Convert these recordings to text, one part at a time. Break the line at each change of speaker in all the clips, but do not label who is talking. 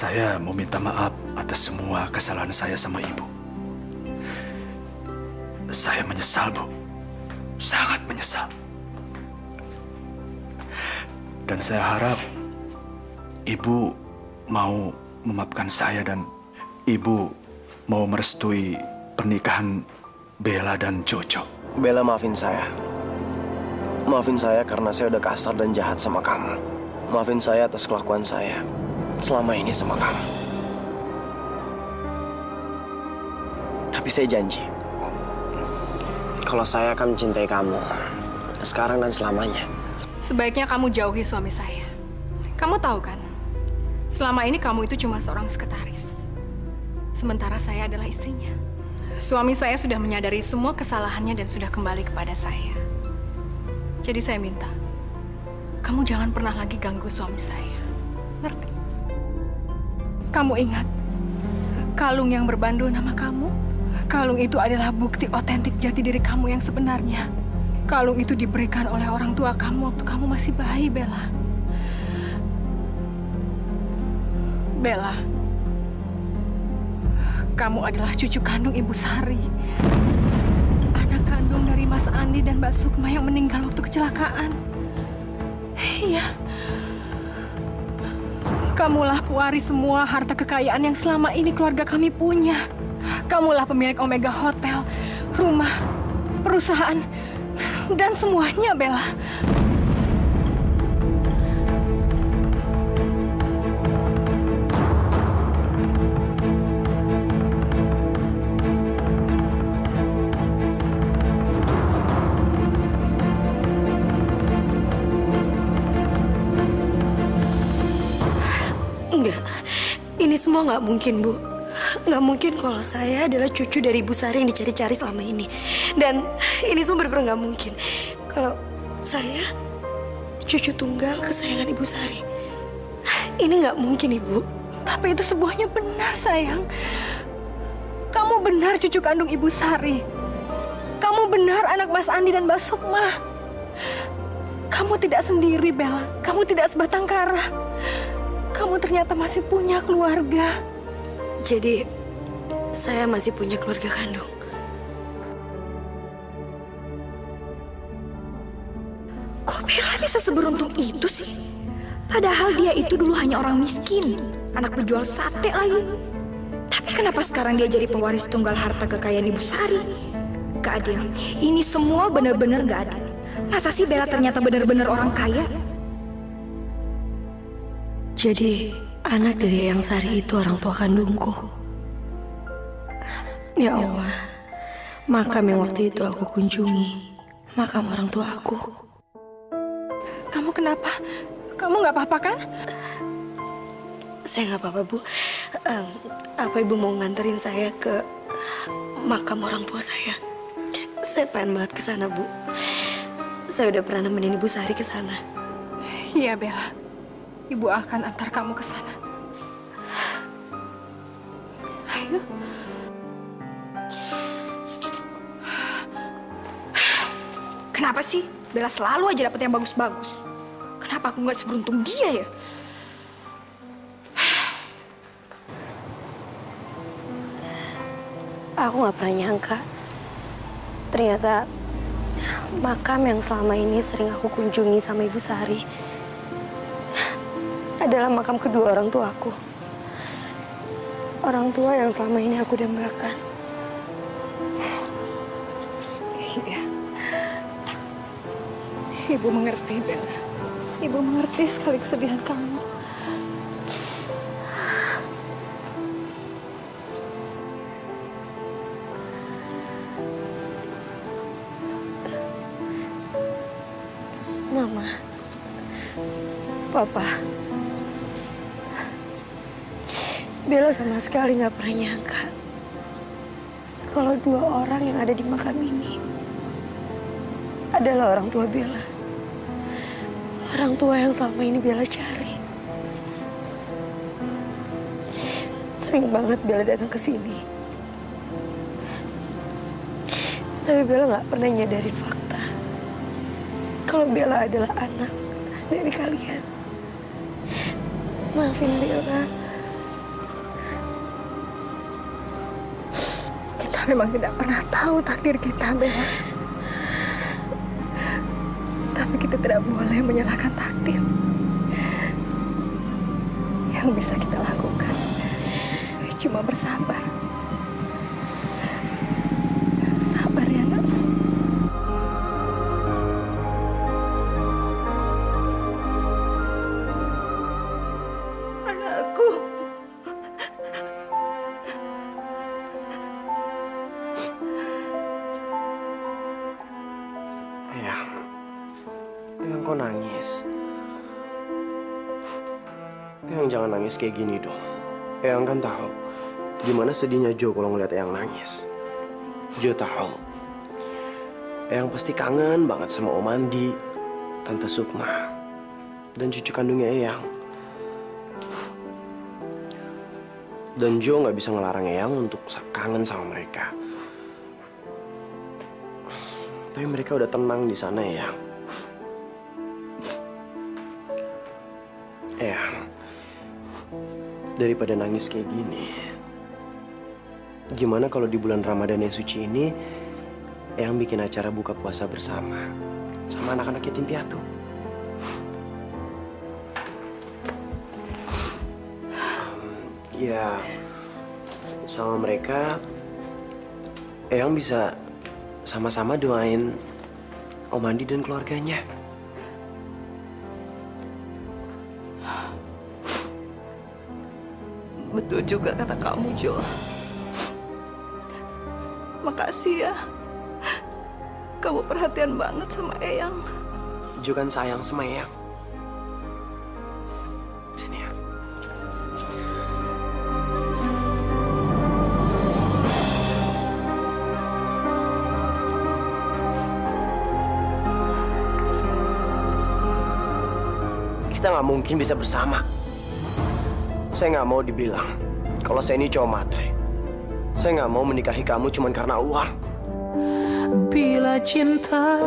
Saya mau minta maaf atas semua kesalahan saya sama ibu. Saya menyesal, Bu. Sangat menyesal. Dan saya harap ibu mau memaafkan saya dan ibu mau merestui pernikahan Bella dan Jojo.
Bella, maafin saya. Maafin saya karena saya udah kasar dan jahat sama kamu. Maafin saya atas kelakuan saya selama ini sama kamu. Tapi saya janji, kalau saya akan mencintai kamu sekarang dan selamanya.
Sebaiknya kamu jauhi suami saya. Kamu tahu kan, selama ini kamu itu cuma seorang sekretaris. Sementara saya adalah istrinya. Suami saya sudah menyadari semua kesalahannya dan sudah kembali kepada saya. Jadi saya minta, kamu jangan pernah lagi ganggu suami saya. Ngerti? Kamu ingat, kalung yang berbandul nama kamu? Kalung itu adalah bukti otentik jati diri kamu yang sebenarnya. Kalung itu diberikan oleh orang tua kamu waktu kamu masih bayi, Bella. Bella, kamu adalah cucu kandung Ibu Sari. Anak kandung dari Mas Andi dan Mbak Sukma yang meninggal waktu kecelakaan. Iya. Kamulah pewaris semua harta kekayaan yang selama ini keluarga kami punya. Kamulah pemilik Omega Hotel, rumah, perusahaan, dan semuanya, Bella.
Enggak, ini semua nggak mungkin, Bu. Nggak mungkin kalau saya adalah cucu dari Ibu Sari yang dicari-cari selama ini. Dan ini semua benar-benar nggak mungkin. Kalau saya cucu tunggal kesayangan Ibu Sari. Ini nggak mungkin, Ibu.
Tapi itu semuanya benar, sayang. Kamu benar cucu kandung Ibu Sari. Kamu benar anak Mas Andi dan Mbak Sukma. Kamu tidak sendiri, Bella. Kamu tidak sebatang kara. Kamu ternyata masih punya keluarga.
Jadi, saya masih punya keluarga kandung.
Kok Bella bisa seberuntung itu sih? Padahal dia itu dulu hanya orang miskin, anak penjual sate lagi. Tapi kenapa sekarang dia jadi pewaris tunggal harta kekayaan Ibu Sari? Gak adil. Ini semua benar-benar gak adil. Masa sih Bella ternyata benar-benar orang kaya?
Jadi, anak dari Eyang Sari itu orang tua kandungku. Ya Allah, makam yang waktu itu aku kunjungi, makam orang tua aku.
Kamu kenapa? Kamu nggak apa-apa kan?
Saya nggak apa-apa, Bu. Apa Ibu mau nganterin saya ke makam orang tua saya? Saya pengen banget ke sana, Bu. Saya udah pernah nemenin Ibu Sari ke sana.
Iya, Bella. Ibu akan antar kamu ke sana. Ayo.
Kenapa sih Bella selalu aja dapet yang bagus-bagus? Kenapa aku nggak seberuntung dia ya?
Aku nggak pernah nyangka. Ternyata makam yang selama ini sering aku kunjungi sama Ibu Sari adalah makam kedua orang tuaku. Orang tua yang selama ini aku dambakan.
Iya. Ibu mengerti, Bella. Ibu mengerti sekali kesedihan kamu.
Mama, Papa, Bella sama sekali nggak pernah nyangka kalau dua orang yang ada di makam ini adalah orang tua Bella. Orang tua yang selama ini Bella cari. Sering banget Bella datang ke sini. Tapi Bella nggak pernah nyadarin fakta kalau Bella adalah anak dari kalian. Maafin Bella.
Kita memang tidak pernah tahu takdir kita, Bella. Tapi kita tidak boleh menyalahkan takdir. Yang bisa kita lakukan cuma bersabar. Sabar ya, Nak.
Anakku.
Eyang kok nangis? Eyang jangan nangis kayak gini dong. Eyang kan tahu gimana sedihnya Jo kalau ngeliat Eyang nangis. Jo tahu Eyang pasti kangen banget sama Om Andi, Tante Sukma, dan cucu kandungnya Eyang. Dan Jo nggak bisa ngelarang Eyang untuk kangen sama mereka. Tapi mereka udah tenang di sana, Eyang. Eyang, daripada nangis kayak gini, gimana kalau di bulan Ramadan yang suci ini, Eyang bikin acara buka puasa bersama sama anak-anak yatim piatu? Ya, sama mereka, Eyang bisa sama-sama doain Om Andi dan keluarganya.
Betul juga kata kamu, Jo. Makasih ya. Kamu perhatian banget sama Eyang.
Jo kan sayang sama Eyang. Sini ya. Kita nggak mungkin bisa bersama. Saya nggak mau dibilang kalau saya ini cowok matre. Saya nggak mau menikahi kamu cuma karena uang.
Bila cinta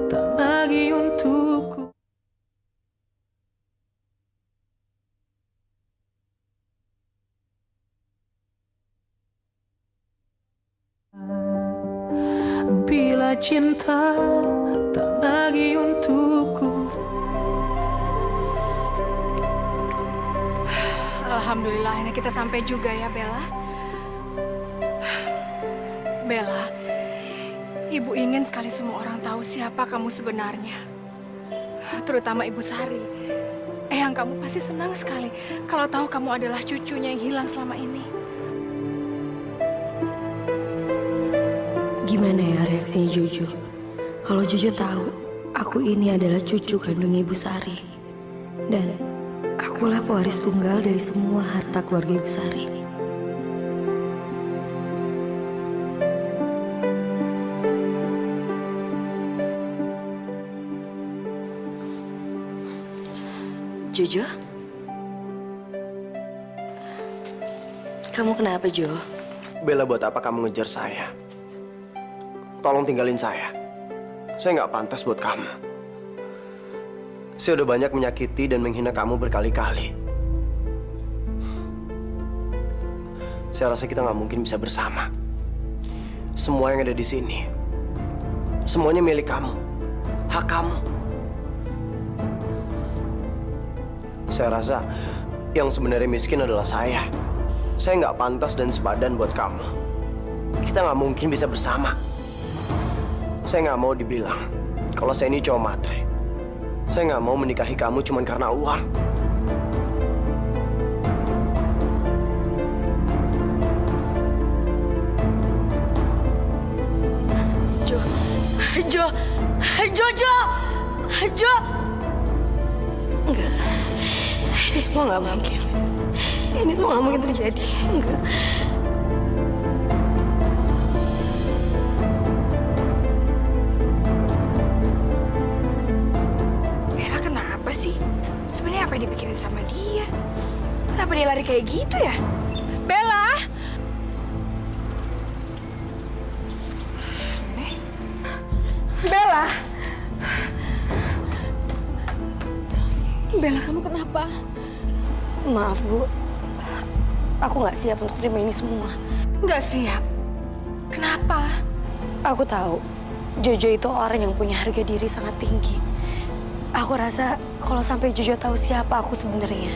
tak lagi untukku. Bila cinta tak lagi untukku.
Alhamdulillah, ini kita sampai juga ya, Bella. Bella, Ibu ingin sekali semua orang tahu siapa kamu sebenarnya. Terutama Ibu Sari. Eyang kamu pasti senang sekali kalau tahu kamu adalah cucunya yang hilang selama ini.
Gimana ya reaksinya Jojo? Kalau Jojo tahu aku ini adalah cucu kandung Ibu Sari. Dan akulah pewaris tunggal dari semua harta keluarga Ibu Sari. Jojo? Kamu kenapa, Jo?
Bella, buat apa kamu ngejar saya? Tolong tinggalin saya. Saya nggak pantas buat kamu. Saya udah banyak menyakiti dan menghina kamu berkali-kali. Saya rasa kita nggak mungkin bisa bersama. Semua yang ada di sini, semuanya milik kamu, hak kamu. Saya rasa yang sebenarnya miskin adalah saya. Saya nggak pantas dan sepadan buat kamu. Kita nggak mungkin bisa bersama. Saya nggak mau dibilang kalau saya ini cowok matre. Saya nggak mau menikahi kamu cuma karena uang.
Jo! Enggak. Ini semua nggak mungkin. Ini semua nggak mungkin terjadi. Enggak.
Bella kenapa sih? Sebenarnya apa yang dipikirin sama dia? Kenapa dia lari kayak gitu ya?
Bella! Bella! Bella, kamu kenapa?
Maaf, Bu. Aku nggak siap untuk terima ini semua.
Nggak siap?
Kenapa?
Aku tahu Jojo itu orang yang punya harga diri sangat tinggi. Aku rasa kalau sampai Jojo tahu siapa aku sebenarnya,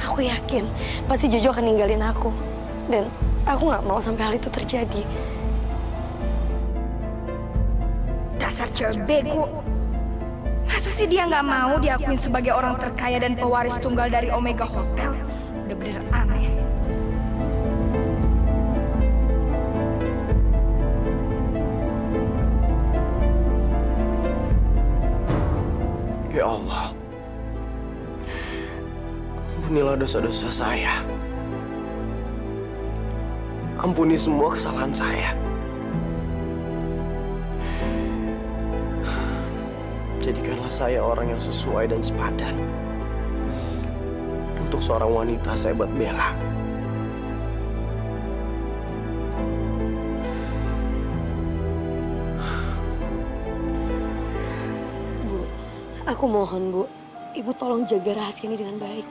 aku yakin pasti Jojo akan ninggalin aku. Dan aku nggak mau sampai hal itu terjadi.
Dasar cewek bego. Masa sih dia nggak mau diakuin sebagai orang terkaya dan pewaris tunggal dari Omega Hotel? Udah bener aneh.
Ya Allah, ampunilah dosa-dosa saya. Ampuni semua kesalahan saya. Jadikanlah saya orang yang sesuai dan sepadan untuk seorang wanita sehebat Bella.
Aku mohon, Bu. Ibu tolong jaga rahasia ini dengan baik.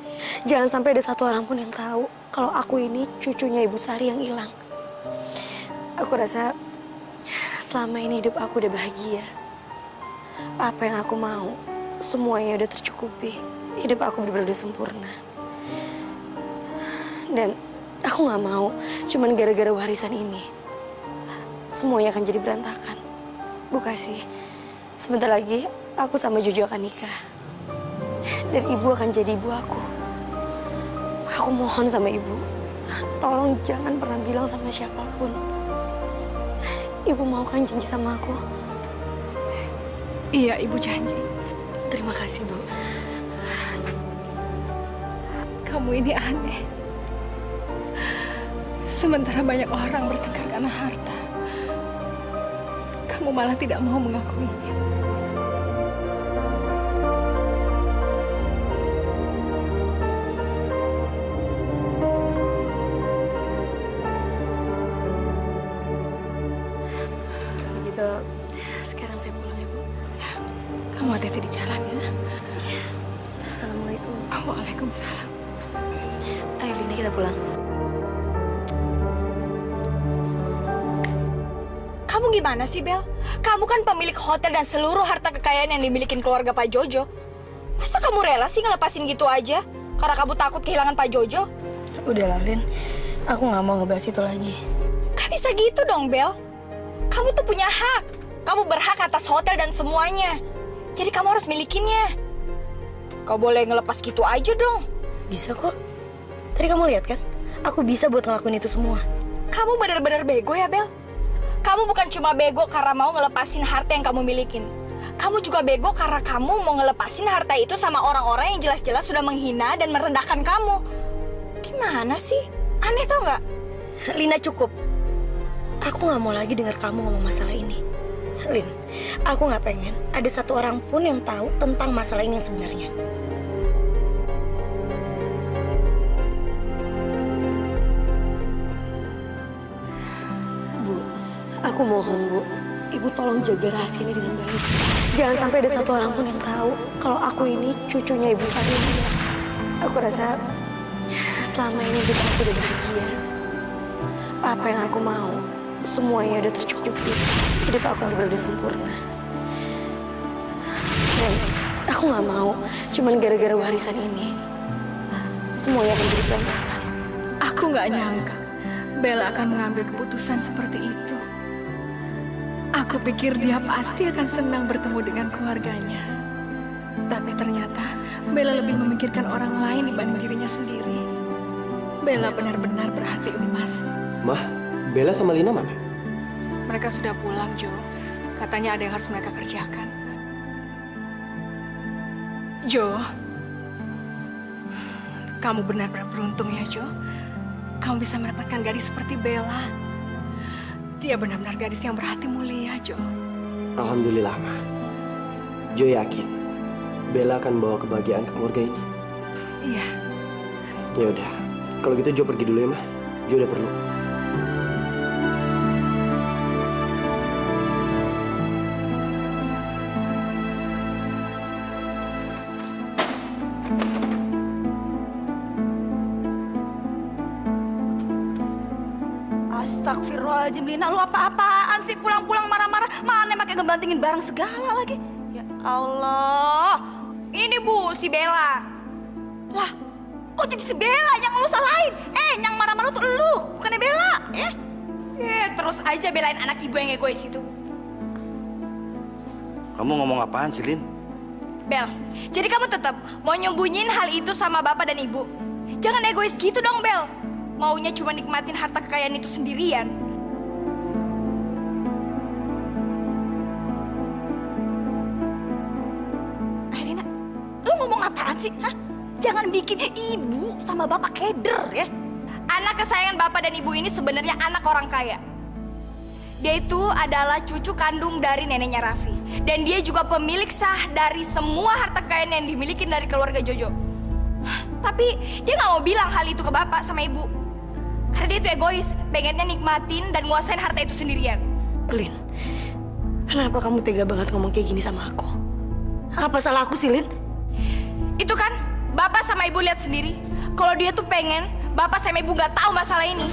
Jangan sampai ada satu orang pun yang tahu kalau aku ini cucunya Ibu Sari yang hilang. Aku rasa selama ini hidup aku udah bahagia. Apa yang aku mau, semuanya udah tercukupi. Hidup aku benar-benar udah sempurna. Dan aku nggak mau cuman gara-gara warisan ini semuanya akan jadi berantakan. Bu kasih, sebentar lagi aku sama Jojo akan nikah. Dan ibu akan jadi ibu aku. Aku mohon sama ibu, tolong jangan pernah bilang sama siapapun. Ibu mau kan janji sama aku?
Iya, Ibu janji.
Terima kasih, Bu.
Kamu ini aneh. Sementara banyak orang bertengkar karena harta, kamu malah tidak mau mengakuinya.
Begitu, sekarang saya pulang ya, Bu.
Kamu hati-hati di jalan ya.
Assalamualaikum.
Waalaikumsalam.
Ayo, Lina, kita pulang.
Kamu gimana sih, Bel? Kamu kan pemilik hotel dan seluruh harta kekayaan yang dimiliki keluarga Pak Jojo. Masa kamu rela sih ngelepasin gitu aja? Karena kamu takut kehilangan Pak Jojo?
Udah lah, Lin. Aku nggak mau ngebahas itu lagi.
Gak bisa gitu dong, Bel. Kamu tuh punya hak. Kamu berhak atas hotel dan semuanya. Jadi kamu harus milikinnya. Kau boleh ngelepas gitu aja dong.
Bisa kok. Tadi kamu lihat kan? Aku bisa buat ngelakuin itu semua.
Kamu benar-benar bego ya, Bel? Kamu bukan cuma bego karena mau ngelepasin harta yang kamu milikin. Kamu juga bego karena kamu mau ngelepasin harta itu sama orang-orang yang jelas-jelas sudah menghina dan merendahkan kamu. Gimana sih? Aneh tau nggak?
Lina, cukup. Aku nggak mau lagi dengar kamu ngomong masalah ini. Lin, aku nggak pengen ada satu orang pun yang tahu tentang masalah ini yang sebenarnya. Bu, aku mohon, Bu. Ibu tolong jaga rahasia ini dengan baik. Jangan sampai ada satu orang pun yang tahu kalau aku ini cucunya Ibu Sari yang hilang. Aku rasa selama ini hidup aku udah bahagia. Apa yang aku mau, semuanya udah tercukupi. Hidup aku benar-benar sempurna. Dan aku nggak mau cuman gara-gara warisan ini semuanya akan jadi berantakan.
Aku nggak nyangka Bella akan mengambil keputusan seperti itu. Aku pikir dia pasti akan senang bertemu dengan keluarganya. Tapi ternyata Bella lebih memikirkan orang lain dibanding dirinya sendiri. Bella benar-benar berhati emas.
Mah, Bella sama Lina mana?
Mereka sudah pulang, Jo. Katanya ada yang harus mereka kerjakan. Jo, kamu benar-benar beruntung ya, Jo. Kamu bisa mendapatkan gadis seperti Bella. Dia benar-benar gadis yang berhati mulia, Jo.
Alhamdulillah, Ma. Jo yakin Bella akan bawa kebahagiaan ke keluarga ini.
Iya.
Ya udah, kalau gitu Jo pergi dulu ya, Ma. Jo udah perlu.
Astagfirullahaladzim, Lina. Lu apa-apaan sih? Pulang-pulang marah-marah. Mana pakai ngebantingin barang segala lagi. Ya Allah.
Ini Bu, si Bella.
Lah, kok jadi si Bella yang lu salahin? Yang marah-marah tuh lu, bukannya Bella.
Terus aja belain anak ibu yang egois itu.
Kamu ngomong apaan sih, Lin?
Bel, jadi kamu tetap mau nyembunyiin hal itu sama bapak dan ibu? Jangan egois gitu dong, Bel. Maunya cuma nikmatin harta kekayaan itu sendirian.
Lina, lu ngomong apaan sih? Hah? Jangan bikin ibu sama bapak keder ya.
Anak kesayangan bapak dan ibu ini sebenarnya anak orang kaya. Dia itu adalah cucu kandung dari neneknya Raffi. Dan dia juga pemilik sah dari semua harta kekayaan yang dimiliki dari keluarga Jojo. Tapi dia nggak mau bilang hal itu ke bapak sama ibu. Karena dia itu egois, pengennya nikmatin dan nguasain harta itu sendirian.
Lin, kenapa kamu tega banget ngomong kayak gini sama aku? Apa salah aku sih, Lin?
Itu kan, bapak sama ibu lihat sendiri. Kalau dia tuh pengen, bapak sama ibu nggak tahu masalah ini.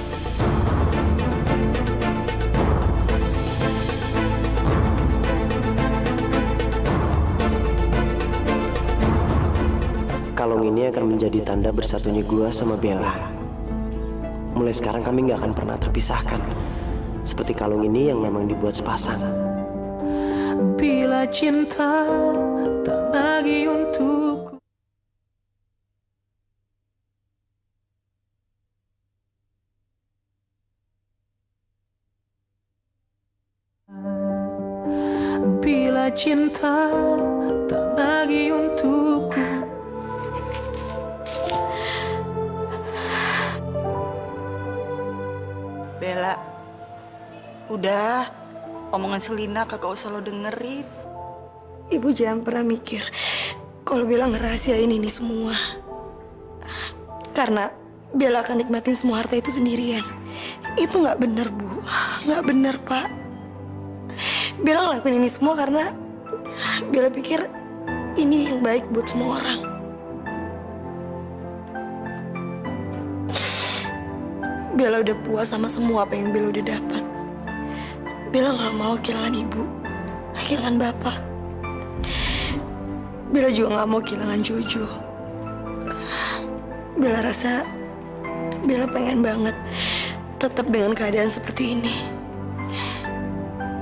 Kalung ini akan menjadi tanda bersatunya gua sama Bella. Mulai sekarang kami nggak akan pernah terpisahkan. Seperti kalung ini yang memang dibuat sepasang.
Bila cinta tak lagi untukku. Bila cinta tak lagi untukku.
Bella, udah, omongan Selina kagak usah lo dengerin.
Ibu jangan pernah mikir kalau Bella ngerahasiain ini semua. Karena Bella akan nikmatin semua harta itu sendirian. Itu nggak benar, Bu. Nggak benar, Pak. Bella ngelakuin ini semua karena Bella pikir ini yang baik buat semua orang. Bella udah puas sama semua apa yang Bella udah dapat. Bella nggak mau kehilangan ibu, kehilangan bapak. Bella juga nggak mau kehilangan Jojo. Bella rasa Bella pengen banget tetap dengan keadaan seperti ini.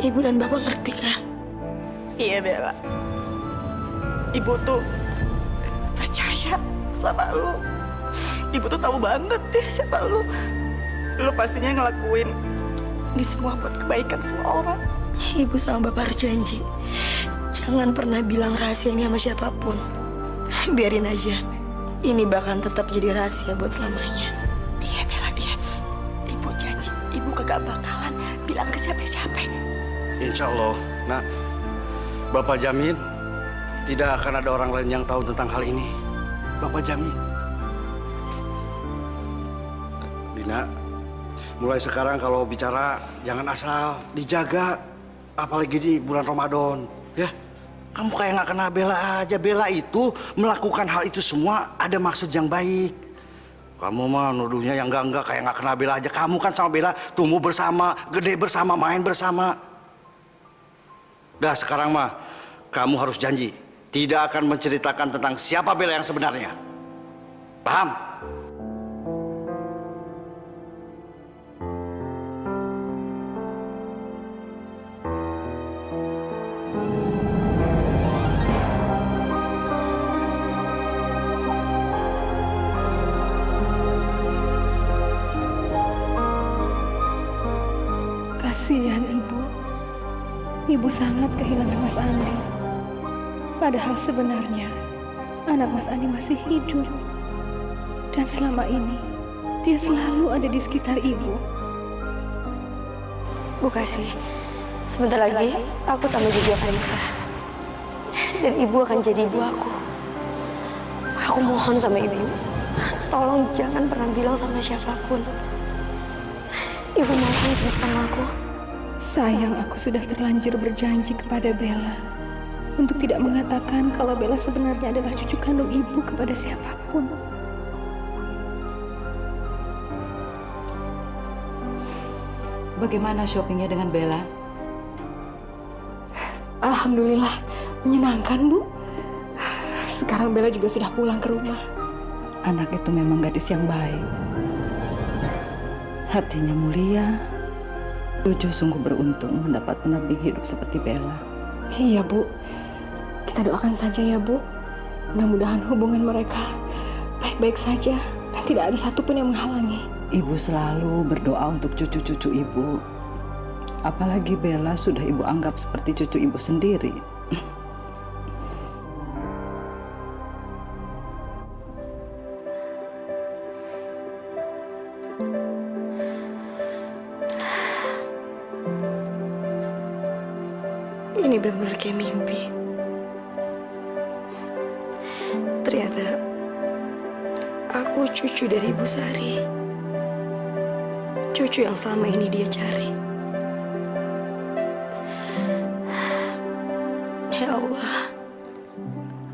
Ibu dan bapak ngerti kan?
Iya Bella, ibu tuh percaya sama lu. Ibu tuh tahu banget ya siapa lu. Lu pastinya ngelakuin ini semua buat kebaikan semua orang.
Ibu sama bapak harus janji, jangan pernah bilang rahasia ini sama siapapun. Biarin aja, ini bakalan tetap jadi rahasia buat selamanya.
Iya Bella, iya. Ibu janji, ibu kagak bakalan bilang ke siapa-siapa.
Insya Allah, nak. Bapak jamin tidak akan ada orang lain yang tahu tentang hal ini. Bapak jamin. Dina, mulai sekarang kalau bicara jangan asal, dijaga. Apalagi di bulan Ramadan, ya. Kamu kayak nggak kenal Bella aja. Bella itu melakukan hal itu semua ada maksud yang baik. Kamu mah nuduhnya yang enggak kayak nggak kenal Bella aja. Kamu kan sama Bella tumbuh bersama, gede bersama, main bersama. Dah sekarang mah kamu harus janji tidak akan menceritakan tentang siapa Bella yang sebenarnya. Paham?
Kasihan ibu. Ibu sangat kehilangan Mas Andi. Padahal sebenarnya anak Mas Andi masih hidup. Dan selama ini dia selalu ada di sekitar ibu.
Bu Kasih, sebentar lagi aku sama Jojo akan nikah. Dan ibu akan jadi ibu aku. Aku mohon sama ibu, tolong jangan pernah bilang sama siapapun. Ibu mau janji sama aku.
Sayang, aku sudah terlanjur berjanji kepada Bella untuk tidak mengatakan kalau Bella sebenarnya adalah cucu kandung ibu kepada siapapun.
bagaimana shoppingnya dengan Bella?
Alhamdulillah, menyenangkan, Bu. Sekarang Bella juga sudah pulang ke rumah.
Anak itu memang gadis yang baik. Hatinya mulia. Cucu sungguh beruntung mendapat pendamping hidup seperti Bella.
Iya, Bu. Kita doakan saja ya, Bu. Mudah-mudahan hubungan mereka baik-baik saja dan tidak ada satupun yang menghalangi.
Ibu selalu berdoa untuk cucu-cucu ibu. Apalagi Bella sudah ibu anggap seperti cucu ibu sendiri.
Ini benar-benar kayak mimpi. Ternyata aku cucu dari Ibu Sari. Cucu yang selama ini dia cari. Ya Allah,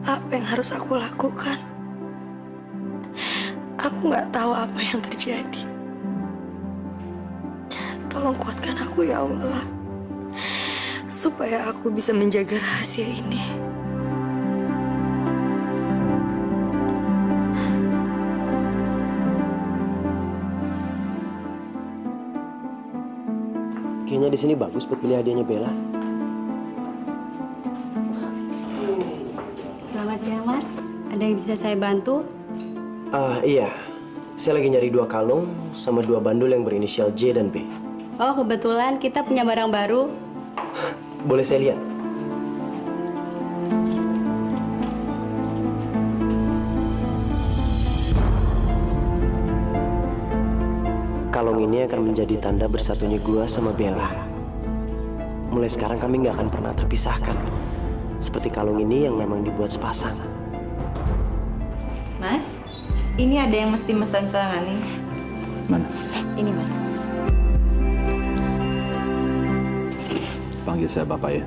apa yang harus aku lakukan? Aku nggak tahu apa yang terjadi. Tolong kuatkan aku ya Allah, supaya aku bisa menjaga rahasia ini.
Kayaknya di sini bagus buat beli hadiahnya Bella.
Selamat siang, Mas. Ada yang bisa saya bantu?
Iya. Saya lagi nyari 2 kalung sama 2 bandul yang berinisial J dan B.
Oh, kebetulan kita punya barang baru.
Boleh saya lihat? Kalung ini akan menjadi tanda bersatunya gua sama Bella. Mulai sekarang kami nggak akan pernah terpisahkan. Seperti kalung ini yang memang dibuat sepasang.
Mas, ini ada yang mesti Mas tangani.
Mana?
Ini, Mas.
Panggil saya Bapak ya.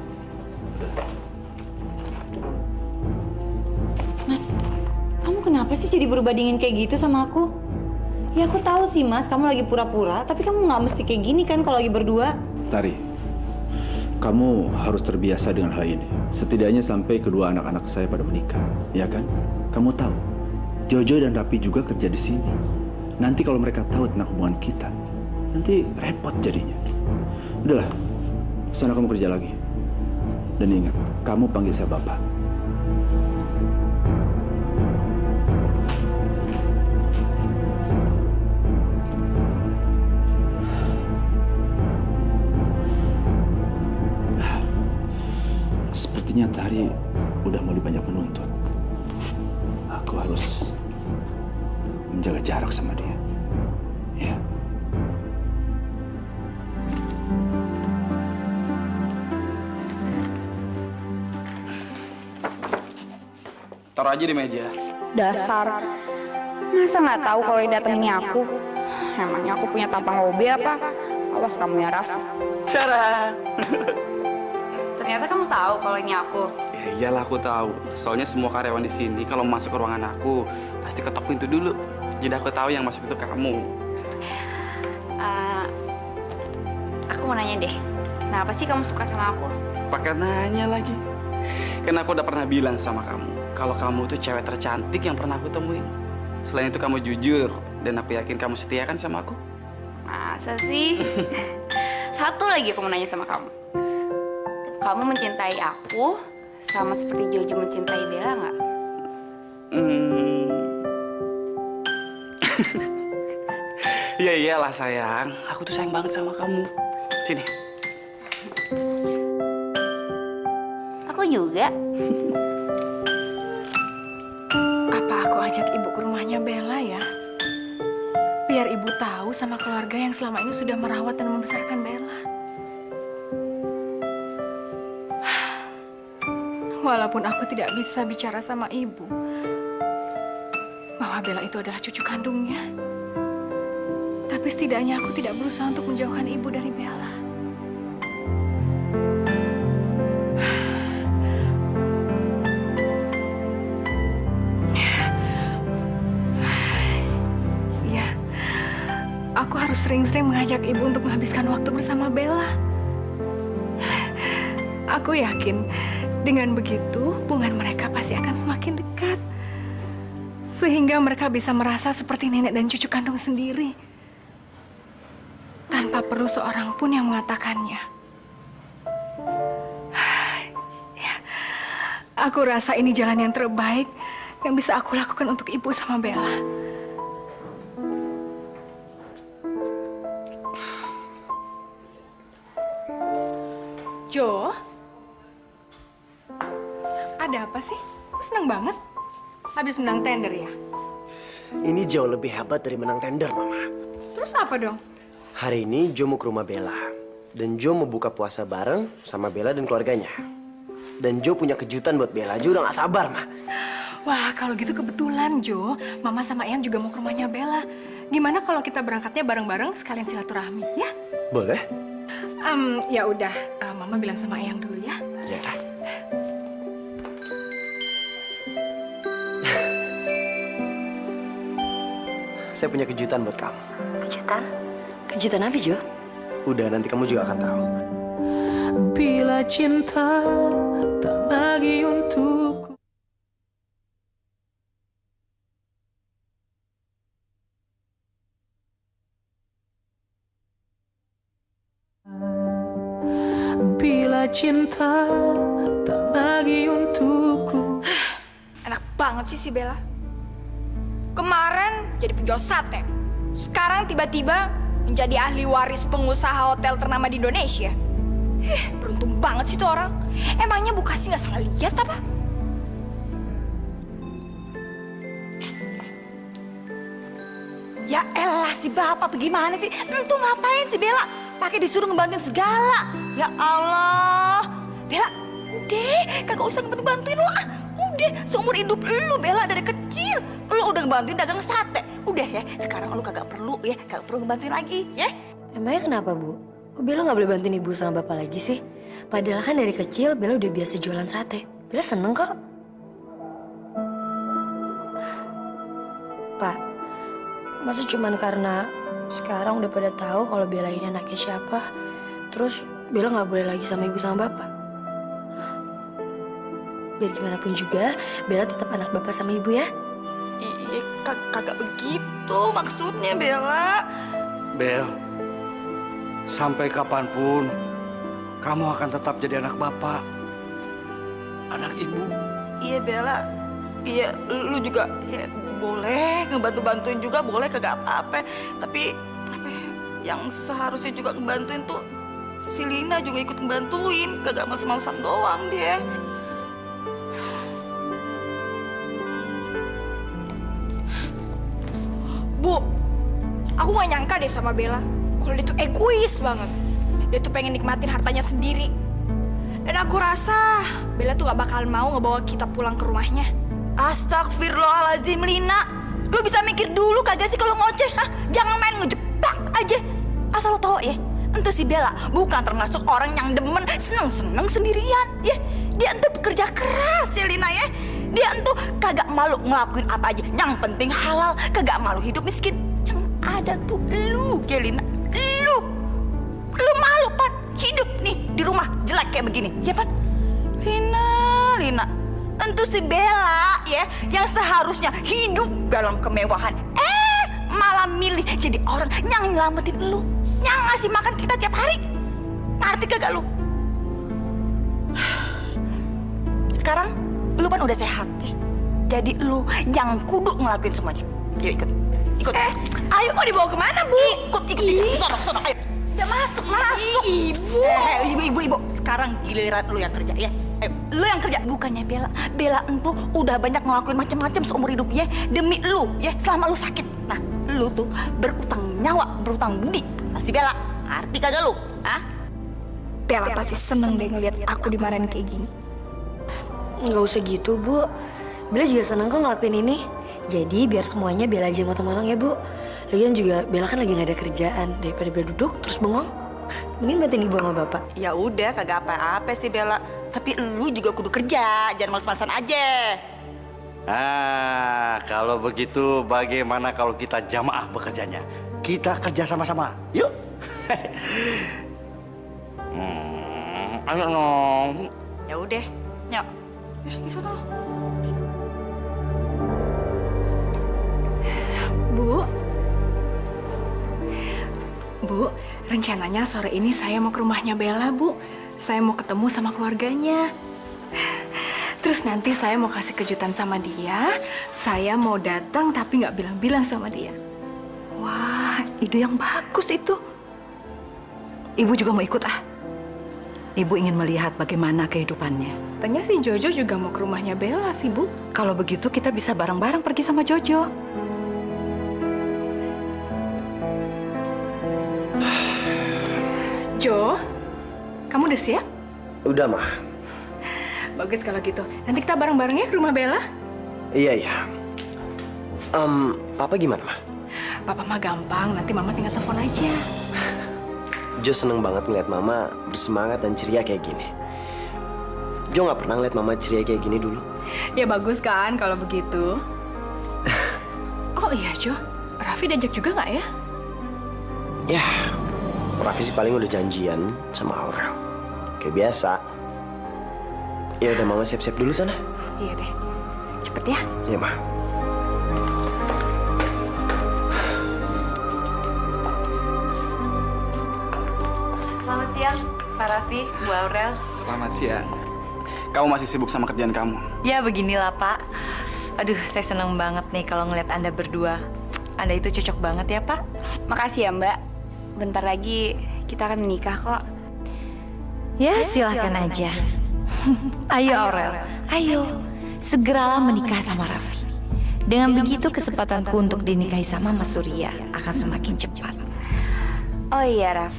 Mas, kamu kenapa sih jadi berubah dingin kayak gitu sama aku? Ya aku tahu sih Mas, kamu lagi pura-pura, tapi kamu nggak mesti kayak gini kan kalau lagi berdua.
Tari, kamu harus terbiasa dengan hal ini. Setidaknya sampai kedua anak-anak saya pada menikah, ya kan? Kamu tahu, Jojo dan Rapi juga kerja di sini. Nanti kalau mereka tahu tentang hubungan kita, nanti repot jadinya. Udahlah, sana kamu kerja lagi. Dan ingat, kamu panggil saya Bapak. Sepertinya Tari udah mulai banyak menuntut. Aku harus menjaga jarak sama dia. Ya.
Taruh aja di meja.
Dasar. Masa nggak tahu kalau yang datang ini aku? Emangnya aku punya tampang OB apa? Awas kamu ya, Raf.
Cara.
Ternyata kamu tahu kalau ini aku.
Ya iyalah aku tahu. Soalnya semua karyawan di sini kalau masuk ke ruangan aku pasti ketok pintu dulu. Jadi aku tahu yang masuk itu kamu.
Aku mau nanya deh. Kenapa sih kamu suka sama aku?
Pakai nanya lagi. Karena aku udah pernah bilang sama kamu kalau kamu tuh cewek tercantik yang pernah aku temuin. Selain itu kamu jujur dan aku yakin kamu setia kan sama aku.
Masa sih? Satu lagi aku mau nanya sama kamu. Kamu mencintai aku sama seperti Jojo mencintai Bella nggak?
Ya iyalah sayang, aku tuh sayang banget sama kamu. Sini.
Aku juga.
Apa aku ajak ibu ke rumahnya Bella ya? Biar ibu tahu sama keluarga yang selama ini sudah merawat dan membesarkan Bella. Walaupun aku tidak bisa bicara sama ibu bahwa Bella itu adalah cucu kandungnya, tapi setidaknya aku tidak berusaha untuk menjauhkan ibu dari Bella. Ya, aku harus harus sering-sering mengajak ibu untuk menghabiskan waktu bersama Bella. Aku yakin dengan begitu hubungan mereka pasti akan semakin dekat. Sehingga mereka bisa merasa seperti nenek dan cucu kandung sendiri. Tanpa perlu seorang pun yang mengatakannya. Ya, aku rasa ini jalan yang terbaik yang bisa aku lakukan untuk ibu sama Bella. Jo, ada apa sih? Kok senang banget? Habis menang tender ya?
Ini jauh lebih hebat dari menang tender, Mama.
Terus apa dong?
Hari ini Jo mau ke rumah Bella. Dan Jo mau buka puasa bareng sama Bella dan keluarganya. Dan Jo punya kejutan buat Bella. Jo udah gak sabar, Ma.
Wah, kalau gitu kebetulan, Jo. Mama sama Eyang juga mau ke rumahnya Bella. Gimana kalau kita berangkatnya bareng-bareng sekalian silaturahmi, ya?
Boleh?
Ya udah. Mama bilang sama Eyang dulu ya.
Ya udah. Saya punya kejutan buat kamu.
Kejutan? Kejutan apa, Jo?
Udah, nanti kamu juga akan tahu.
Bila cinta tak lagi untukku. Bila cinta tak lagi untukku.
Enak banget sih si Bella. Kemarin jadi penjual sate. Sekarang tiba-tiba menjadi ahli waris pengusaha hotel ternama di Indonesia. Beruntung banget sih tuh orang. Emangnya Bu Kasih nggak salah lihat apa?
Ya elah si bapak tuh gimana sih? Entu ngapain si Bella? Pakai disuruh ngebantuin segala. Ya Allah. Bella, udah kagak usah ngebantuin lo ah. Udah, seumur hidup lu Bella dari kecil lu udah ngebantuin dagang sate. Udah ya, sekarang lu kagak perlu ya, kagak perlu ngebantuin lagi ya.
Emangnya kenapa, Bu? Kok Bella nggak boleh bantuin ibu sama bapak lagi sih? Padahal kan dari kecil Bella udah biasa jualan sate. Bella seneng kok. Pak, masa cuman karena sekarang udah pada tahu kalau Bella ini anaknya siapa, terus Bella nggak boleh lagi sama ibu sama bapak? Biar gimana pun juga, Bella tetap anak bapak sama ibu ya.
Iya, kagak begitu maksudnya Bella.
Bel, sampai kapanpun kamu akan tetap jadi anak bapak, anak ibu.
Iya Bella, iya lu juga ya, boleh ngebantu-bantuin juga boleh kagak apa-apa. Tapi apa ya, yang seharusnya juga ngebantuin tuh si Lina juga ikut ngebantuin, kagak males-malesan doang dia.
Bu, aku gak nyangka deh sama Bella. Kalau dia tuh egois banget. Dia tuh pengen nikmatin hartanya sendiri. Dan aku rasa Bella tuh gak bakal mau ngebawa kita pulang ke rumahnya.
Astagfirullahaladzim Lina, lu bisa mikir dulu kagak sih kalau ngoceh? Hah? Jangan main ngejeplak aja. Asal lo tau ya, entu si Bella bukan termasuk orang yang demen seneng-seneng sendirian. Ya, dia entu pekerja keras ya Lina ya. Dia entu kagak malu ngelakuin apa aja. Yang penting halal, kagak malu hidup miskin. Yang ada tuh lu ya Lina. Lu malu Pan hidup nih di rumah jelek kayak begini. Ya Pan? Lina. Entu si Bella ya yang seharusnya hidup dalam kemewahan. Malah milih jadi orang yang nyelamatin lu. Yang ngasih makan kita tiap hari. Ngerti kagak lu? Sekarang lu kan udah sehat ya. Jadi lu yang kudu ngelakuin semuanya. Yuk ikut. Ayo.
Mau dibawa kemana, Bu?
Ikut. Sono, ayo. Udah masuk. Ibu. Sekarang giliran lu yang kerja ya. Ayo, lu yang kerja. Bukannya Bella. Bella entu udah banyak ngelakuin macam-macam seumur hidupnya demi lu ya. Selama lu sakit. Nah, lu tuh berutang nyawa, berutang budi. Masih Bella. Arti kagak lu? Hah?
Bella pasti seneng deh ngeliat aku dimarahin kayak gini.
Nggak usah gitu, Bu. Bella juga senang kok ngelakuin ini. Jadi biar semuanya Bella aja motong-motong ya, Bu. Lagian juga Bella kan lagi nggak ada kerjaan. Daripada Bella duduk terus bengong. Mending bantuin ibu sama bapak.
Ya udah, kagak apa-apa sih Bella. Tapi lu juga kudu kerja, jangan males-malesan aja.
Kalau begitu bagaimana kalau kita jamaah bekerjanya? kita kerja sama-sama. Yuk. Ayo dong.
Ya udah, nyok. Ya, di sana.
Bu, rencananya sore ini saya mau ke rumahnya Bella, Bu. Saya mau ketemu sama keluarganya. Terus nanti saya mau kasih kejutan sama dia. Saya mau datang tapi nggak bilang-bilang sama dia.
Wah, ide yang bagus itu. Ibu juga mau ikut ah. Ibu ingin melihat bagaimana kehidupannya.
Katanya si Jojo juga mau ke rumahnya Bella sih, Bu.
Kalau begitu kita bisa bareng-bareng pergi sama Jojo.
Jo, kamu udah siap?
Udah, Mah.
Bagus kalau gitu. Nanti kita bareng-bareng ya ke rumah Bella.
Iya, iya. Papa gimana, Mah?
Papa mah gampang, nanti Mama tinggal telepon aja.
Jo seneng banget ngeliat Mama bersemangat dan ceria kayak gini. Jo nggak pernah ngeliat Mama ceria kayak gini dulu.
Ya bagus kan kalau begitu. Oh iya, Jo. Raffi diajak juga nggak ya?
Ya, Raffi sih paling udah janjian sama Aurel. Kayak biasa. Ya udah, Mama siap-siap dulu sana.
Iya deh. Cepet ya.
Iya, Mah.
Selamat siang, Pak Raffi, Bu Aurel.
Selamat siang. Kamu masih sibuk sama kerjaan kamu?
Ya beginilah Pak. Aduh, saya senang banget nih kalau ngeliat Anda berdua. Anda itu cocok banget ya Pak.
Makasih ya Mbak. Bentar lagi kita akan menikah kok.
Ya silahkan aja. Ayo Aurel, ayo. Segeralah menikah sama Raffi. Dengan begitu kesempatanku untuk dinikahi sama Mas Surya akan semakin cepat.
Oh iya Raf,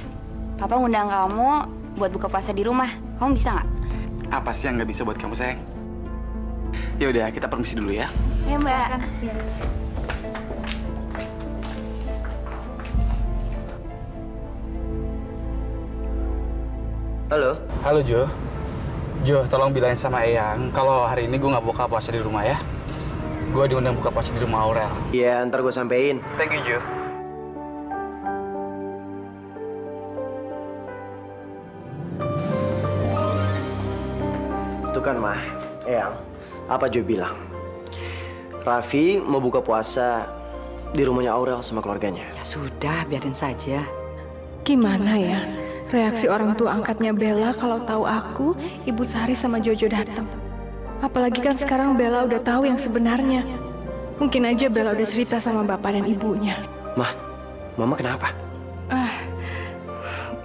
Papa ngundang kamu buat buka puasa di rumah. Kamu bisa nggak?
Apa sih yang nggak bisa buat kamu, sayang? Ya udah, kita permisi dulu ya.
Ya Mbak.
Halo.
Halo Jo. Jo, tolong bilangin sama Eyang kalau hari ini gue nggak buka puasa di rumah ya. Gue diundang buka puasa di rumah Aurel.
Iya, ntar gue sampein.
Thank you, Jo.
Itu kan, Mah. Eyang, apa Jo bilang? Raffi mau buka puasa di rumahnya Aurel sama keluarganya.
Ya sudah, biarin saja.
Gimana ya reaksi orang tua angkatnya Bella kalau tahu aku, Ibu Sari sama Jojo datang? Apalagi kan sekarang Bella udah tahu yang sebenarnya. Mungkin aja Bella udah cerita sama bapak dan ibunya.
Mah, Mama kenapa?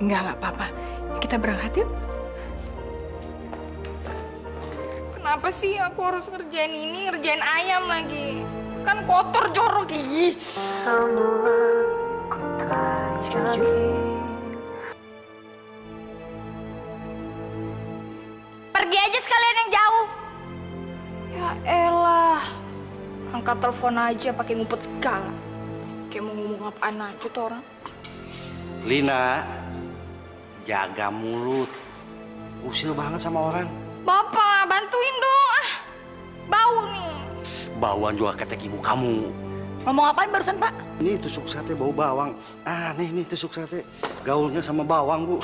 Nggak apa-apa. Kita berangkat yuk.
Kenapa sih aku harus ngerjain ini, ngerjain ayam lagi? Kan kotor, jorok, ih. Pergi aja sekalian yang jauh. Ya elah. Angkat telepon aja pakai ngumpet segala. Kayak mau ngomong apaan aja tuh orang.
Lina, jaga mulut. Usil banget sama orang.
Bapak, bantuin dong. Bau nih.
Bauan juga ketek ibu kamu.
Ngomong apaan barusan, Pak?
Ini tusuk sate bau bawang. Nih tusuk sate. Gaulnya sama bawang, Bu.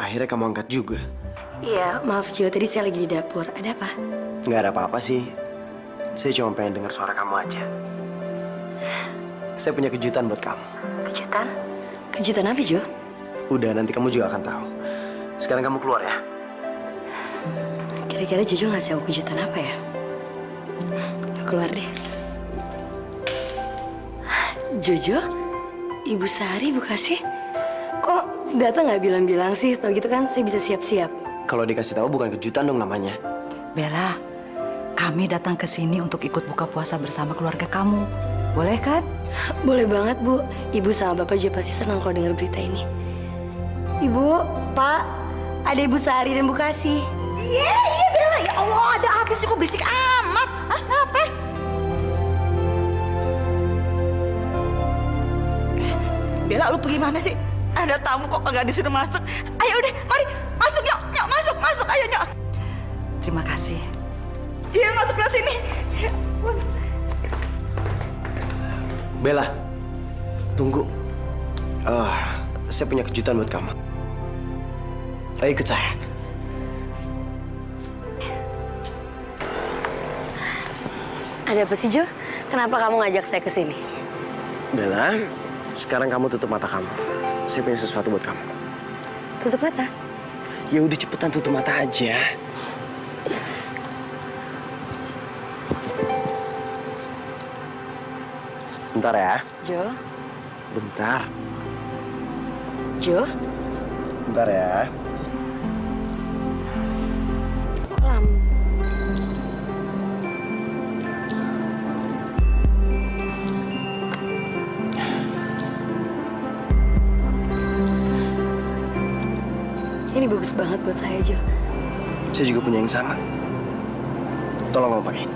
Akhirnya kamu angkat juga.
Iya, maaf Jo, tadi saya lagi di dapur. Ada apa?
Nggak ada apa-apa sih. Saya cuma pengen dengar suara kamu aja. Saya punya kejutan buat kamu.
Kejutan? Kejutan apa, Jo?
Udah, nanti kamu juga akan tahu. Sekarang kamu keluar ya.
Kira-kira Jojo ngasih aku kejutan apa ya? Keluar deh. Jojo? Ibu Sari, Bu Kasih? Kok datang nggak bilang-bilang sih? Tahu gitu kan saya bisa siap-siap.
Kalau dikasih tahu bukan kejutan dong namanya.
Bella, kami datang ke sini untuk ikut buka puasa bersama keluarga kamu. Boleh kan?
Boleh banget, Bu. Ibu sama Bapak juga pasti senang kalau dengar berita ini. Ibu, Pak, ada Ibu Sari dan Bu Kasih.
Iya, Bella. Ya Allah, ada apa sih? Kok berisik amat? Hah, kenapa? Bella, lu pergi mana sih? Ada tamu kok nggak disuruh masuk. Ayo udah, mari. Masuk, Nyok. Nyok, masuk. Ayo, Nyok.
Terima kasih.
Iya, masuk ke sini.
Bella, Tunggu. Saya punya kejutan buat kamu. Ayo ikut saya.
Ada apa sih, Jo? Kenapa kamu ngajak saya ke sini?
Bella, sekarang kamu tutup mata kamu. Saya punya sesuatu buat kamu.
Tutup mata?
Ya udah cepetan tutup mata aja. Bentar ya.
Jo?
Bentar.
Jo?
Bentar ya.
Lam. Ini bagus banget buat saya, Jo.
Saya juga punya yang sama. Tolong kamu pakai.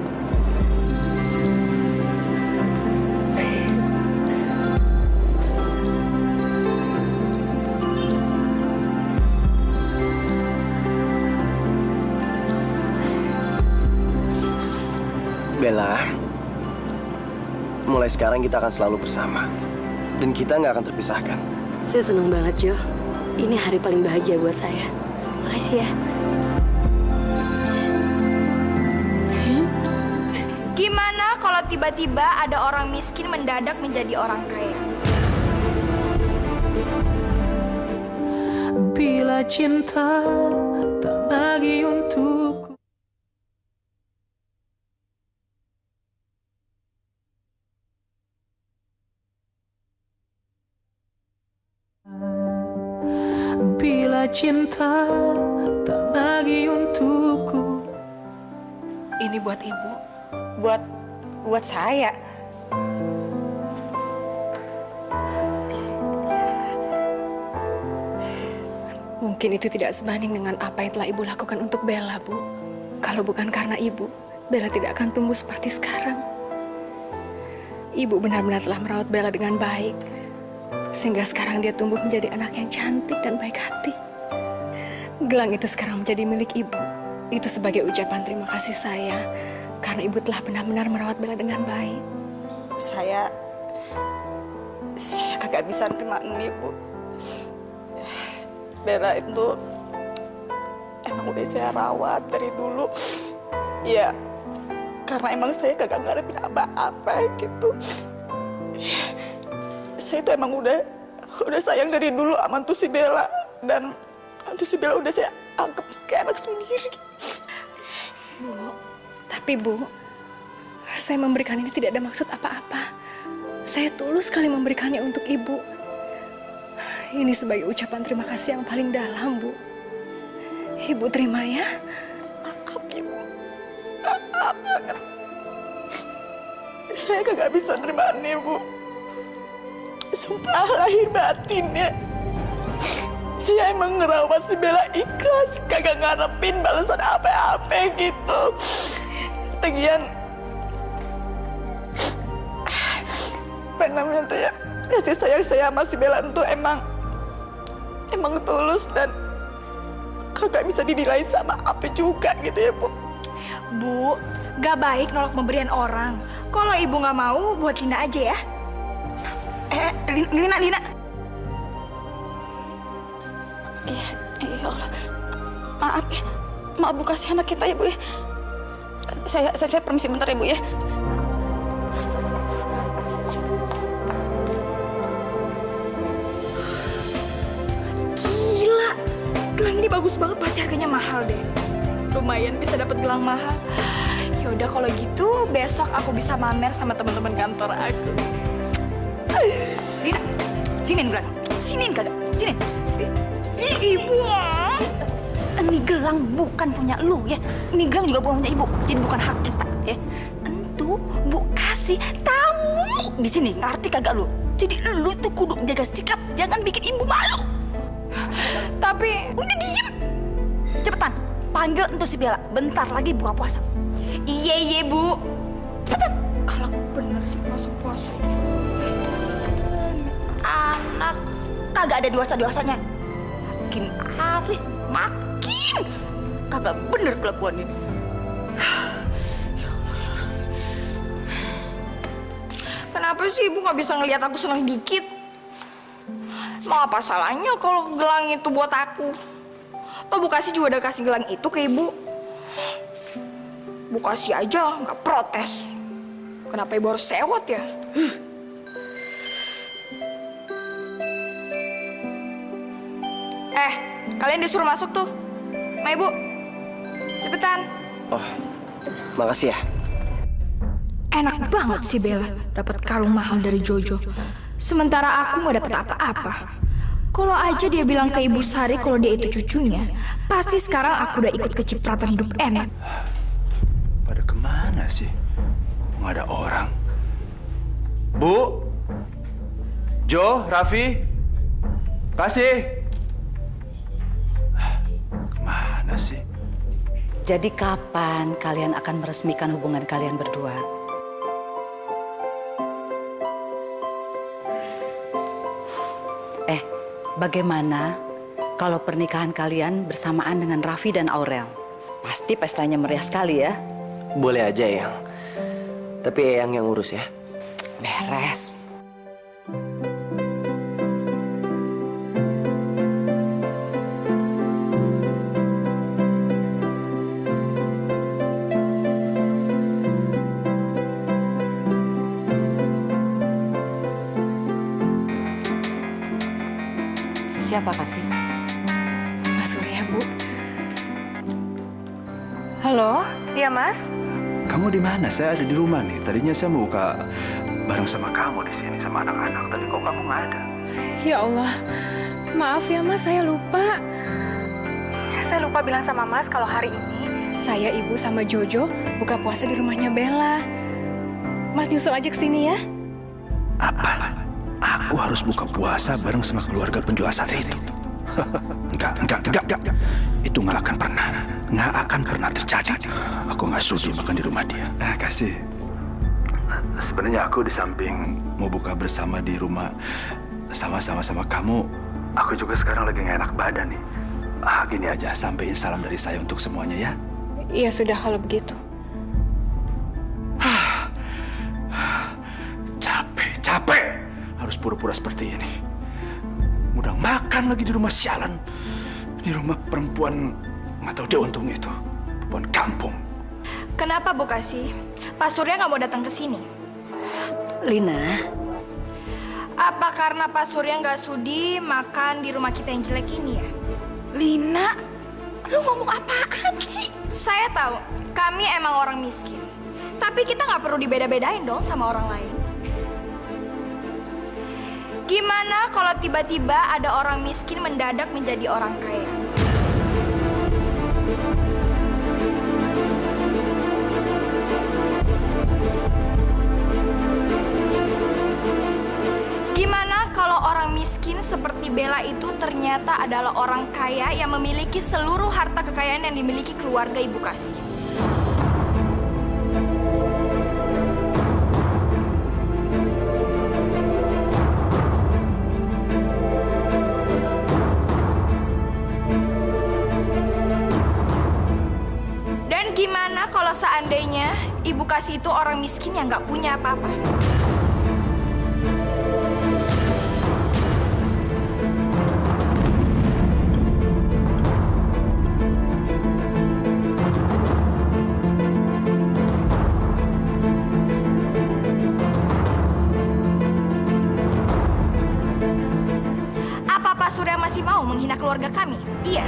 Bella, mulai sekarang kita akan selalu bersama. Dan kita nggak akan terpisahkan.
Saya seneng banget, Jo. Ini hari paling bahagia buat saya. Makasih ya.
Gimana kalau tiba-tiba ada orang miskin mendadak menjadi orang kaya?
Bila cinta tak lagi untukku. Bila cinta tak lagi untukku.
Ini buat ibu.
Buat saya.
Mungkin itu tidak sebanding dengan apa yang telah ibu lakukan untuk Bella, Bu. Kalau bukan karena ibu, Bella tidak akan tumbuh seperti sekarang. Ibu benar-benar telah merawat Bella dengan baik. Sehingga sekarang dia tumbuh menjadi anak yang cantik dan baik hati. Gelang itu sekarang menjadi milik ibu. Itu sebagai ucapan terima kasih saya. Karena ibu telah benar-benar merawat Bella dengan baik.
Saya kagak bisa nerima ini, Bu. Bella itu emang udah saya rawat dari dulu. Ya, karena emang saya kagak ngarepin apa-apa gitu. Saya itu emang udah sayang dari dulu sama tuh si Bella. Dan tuh si Bella udah saya anggap kayak anak sendiri.
Tapi Bu, saya memberikan ini tidak ada maksud apa-apa. Saya tulus sekali memberikannya untuk ibu. Ini sebagai ucapan terima kasih yang paling dalam, Bu. Ibu terima ya.
Maaf, Ibu. Maaf banget. Saya kagak bisa nerima ini, Bu. Sumpah lahir batin ya. Saya emang ngerawat si Bella ikhlas, kagak ngarepin balasan apa-apa gitu. Lagian, apa namanya tuh ya, kasih sayang saya sama si Bella itu emang tulus dan kagak bisa dinilai sama apa juga gitu ya, Bu.
Bu, gak baik nolak pemberian orang. Kalau ibu gak mau, buat Lina aja ya.
Lina. Ya Allah, maaf ya, maaf Bu, kasih anak kita ya, Bu ya. Saya permisi bentar ya, Bu ya.
Gila, gelang ini bagus banget, pasti harganya mahal deh. Lumayan bisa dapat gelang mahal. Ya udah kalau gitu besok aku bisa mamer sama teman-teman kantor aku.
Lina, siniin gelang, siniin kagak, siniin.
Si ibu.
Ini gelang bukan punya lu ya. Ini gelang juga bukan punya ibu. Jadi bukan hak kita ya. Entu Bu kasih tamu di sini. Ngerti kagak lu? Jadi lu tuh kudu jaga sikap, jangan bikin ibu malu.
Tapi
Udah diem. Cepetan, panggil entu si Bella. Bentar lagi buka puasa.
iya Bu. Cepetan. Kalau bener sih masuk puasa.
Anak kagak ada dosa-dosanya. Makin hari makin kagak bener kelakuannya.
Kenapa sih ibu nggak bisa ngelihat aku senang dikit? Emang apa salahnya kalau gelang itu buat aku? Toh Bu Kasih juga udah kasih gelang itu ke Ibu. Bu Kasih aja nggak protes. Kenapa Ibu harus sewot ya? Kalian disuruh masuk tuh. Ma Ibu, cepetan.
Oh, makasih ya.
Enak banget sih Bella dapat kalung mahal dari Jojo. Sementara aku nggak dapet apa-apa. Kalau aja dia bilang ke Ibu Sari kalau dia itu cucunya, pasti sekarang aku udah ikut kecipratan hidup enak.
Pada kemana sih? Nggak ada orang. Bu? Jo, Raffi? Kasih? Kemana sih?
Jadi kapan kalian akan meresmikan hubungan kalian berdua? Bagaimana kalau pernikahan kalian bersamaan dengan Raffi dan Aurel? Pasti pestanya meriah sekali ya?
Boleh aja, Eyang. Tapi Eyang yang urus ya.
Beres. Siapa Kasih?
Mas Surya, Bu. Halo? Iya, Mas?
Kamu di mana? Saya ada di rumah nih. Tadinya saya mau buka bareng sama kamu di sini sama anak-anak. Tapi kok kamu nggak ada?
Ya Allah. Maaf ya, Mas. Saya lupa. Saya lupa bilang sama Mas kalau hari ini saya, Ibu, sama Jojo buka puasa di rumahnya Bella. Mas nyusul aja ke sini ya.
Apa? Aku harus buka puasa bareng sama keluarga penjual sate itu. Enggak. Itu nggak akan pernah terjadi. Aku nggak sudi makan di rumah dia. Kasih. Sebenarnya aku di samping mau buka bersama di rumah sama-sama sama kamu, aku juga sekarang lagi nggak enak badan nih. Gini aja, sampein salam dari saya untuk semuanya ya.
Iya sudah kalau begitu.
Capek. Harus pura-pura seperti ini. Udah makan lagi di rumah sialan. Di rumah perempuan, nggak tahu dia untung itu. Perempuan kampung.
Kenapa Bu Kasih? Pak Surya nggak mau datang ke sini?
Lina.
Apa karena Pak Surya nggak sudi makan di rumah kita yang jelek ini ya?
Lina, lu ngomong apaan sih?
Saya tahu, kami emang orang miskin. Tapi kita nggak perlu dibeda-bedain dong sama orang lain. Gimana kalau tiba-tiba ada orang miskin mendadak menjadi orang kaya? Gimana kalau orang miskin seperti Bella itu ternyata adalah orang kaya yang memiliki seluruh harta kekayaan yang dimiliki keluarga Ibu Kasih? Gimana kalau seandainya Ibu Kasih itu orang miskin yang nggak punya apa-apa? Apa Pak Surya masih mau menghina keluarga kami? Iya.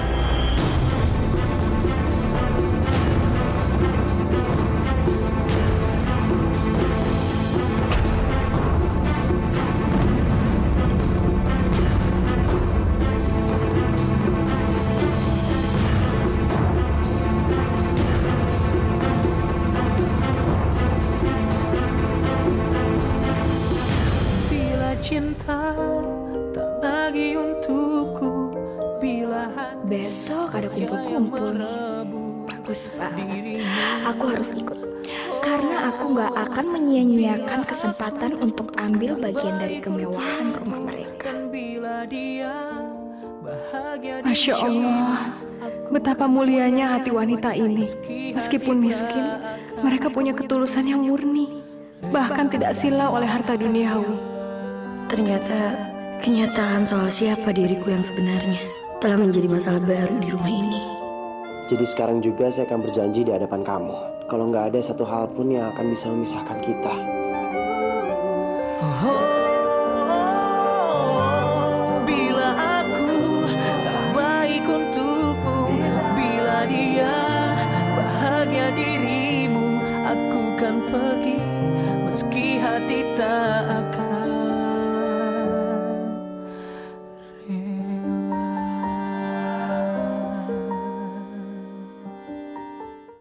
Cinta tak lagi untukku bila hati
Besok ada kumpul-kumpul nih. Bagus banget. Aku harus ikut. Karena aku nggak akan menyia-nyiakan kesempatan untuk ambil bagian dari kemewahan rumah mereka.
Masya Allah, betapa mulianya hati wanita ini. Meskipun miskin, mereka punya ketulusan yang murni. Bahkan tidak silau oleh harta duniawi.
Ternyata Kenyataan soal siapa diriku yang sebenarnya telah menjadi masalah baru di rumah ini.
Jadi sekarang juga saya akan berjanji di hadapan kamu. Kalau nggak ada satu hal pun yang akan bisa memisahkan kita.
Oh,